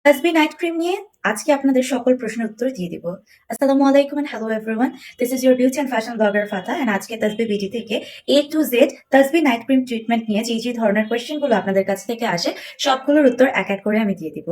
তাসবি night cream নিয়ে আজকে আপনাদের সকল প্রশ্নের উত্তর দিয়ে দিব। আসসালামু আলাইকুম and hello everyone. This is your beauty and fashion blogger Fata and আজকে তাসবি বিডি থেকে A to Z Tasbi night cream treatment নিয়ে যে ধরনের কোয়েশ্চেনগুলো আপনাদের কাছ থেকে আসে সবগুলোর উত্তর এক এক করে আমি দিয়ে দিব।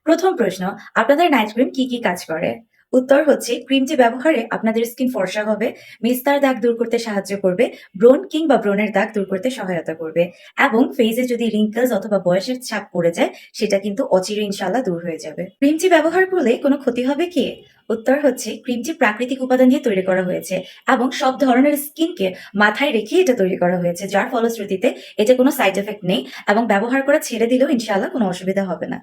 প্রথম প্রশ্ন, আপনাদের নাইট ক্রিম কি কি কাজ করে? উত্তর হচ্ছে, ক্রিমটি ব্যবহারে আপনাদের স্কিন ফর্সা হবে, মেস্তার দাগ দূর করতে সাহায্য করবে, ব্রণ কিংবা ব্রণের দাগ দূর করতে সহায়তা করবে এবং ফেসে যদি রিঙ্কলস অথবা বয়সের ছাপ পড়ে যায় সেটা কিন্তু অচিরে ইনশাল্লাহ দূর হয়ে যাবে। ক্রিমটি ব্যবহার করলে কোনো ক্ষতি হবে কি? উত্তর হচ্ছে, ক্রিমটি প্রাকৃতিক উপাদান দিয়ে তৈরি করা হয়েছে এবং সব ধরনের স্কিনকে মাথায় রেখে এটা তৈরি করা হয়েছে, যার ফলশ্রুতিতে এটা কোনো সাইড এফেক্ট নেই এবং ব্যবহার করা ছেড়ে দিলেও ইনশাল্লাহ কোনো অসুবিধা হবে না।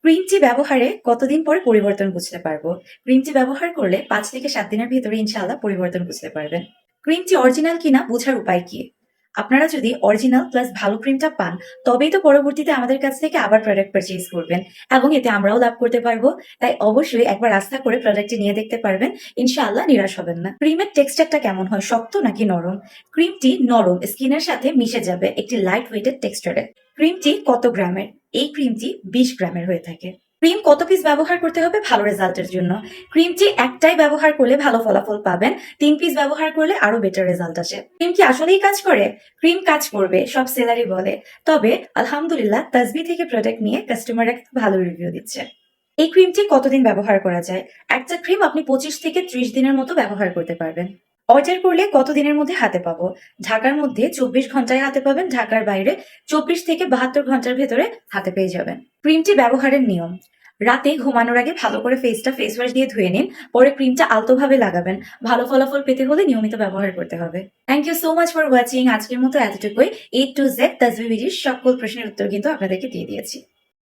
ক্রিমটি ব্যবহারে কতদিন পরে পরিবর্তন বুঝতে পারবো? ক্রিমটি ব্যবহার করলে ৫ থেকে ৭ দিনের ভিতরে ইনশাআল্লাহ পরিবর্তন বুঝতে পারবেন। ক্রিমটি অরিজিনাল কিনা বোঝার উপায় কি? আপনারা যদি অরিজিনাল প্লাস ভালো ক্রিমটা পান তবেই তো পরবর্তীতে আমাদের কাছ থেকে আবার প্রোডাক্ট পারচেজ করবেন এবং এতে আমরাও লাভ করতে পারবো। তাই অবশ্যই একবার আস্থা করে প্রোডাক্টটি নিয়ে দেখতে পারবেন, ইনশাআল্লাহ নিরাশ হবেন না। ক্রিমের টেক্সচারটা কেমন হয়, শক্ত নাকি নরম? ক্রিমটি নরম, স্কিনের সাথে মিশে যাবে একটি লাইট ওয়েটেড টেক্সচারে। ক্রিমটি কত গ্রামের? এই ক্রিমটি 20 গ্রামের হয়ে থাকে। ক্রিম কত পিস ব্যবহার করতে হবে ভালো রেজাল্টের জন্য? ক্রিমটি একটাই ব্যবহার করলে ভালো ফলাফল পাবেন, 3 পিস ব্যবহার করলে আরো বেটার রেজাল্ট আসে। ক্রিম কি আসলেই কাজ করে? ক্রিম কাজ করবে, সব সেলারই বলে। তবে আলহামদুলিল্লাহ তাসবি থেকে প্রোডাক্ট নিয়ে কাস্টমাররা কিন্তু ভালো রিভিউ দিচ্ছে। এই ক্রিমটি কতদিন ব্যবহার করা যায়? একটা ক্রিম আপনি 25 থেকে 30 দিনের মতো ব্যবহার করতে পারবেন। অর্ডার করলে কতদিনের মধ্যে হাতে পাবো? ঢাকার মধ্যে 24 ঘন্টায় হাতে পাবেন, ঢাকার বাইরে 24 থেকে 72 ঘন্টার ভেতরে হাতে পেয়ে যাবেন। ক্রিমটি ব্যবহারের নিয়ম: রাতে ঘুমানোর আগে ভালো করে ফেসটা ফেস ওয়াশ দিয়ে ধুয়ে নিন, পরে ক্রিমটা আলতোভাবে লাগাবেন। ভালো ফলাফল পেতে হলে নিয়মিত ব্যবহার করতে হবে। Thank you so much for watching. আজকের মতো এতটুকুই। A to Z তাসবি বিডির সকল প্রশ্নের উত্তর কিন্তু আপনাদেরকে দিয়ে দিয়েছি।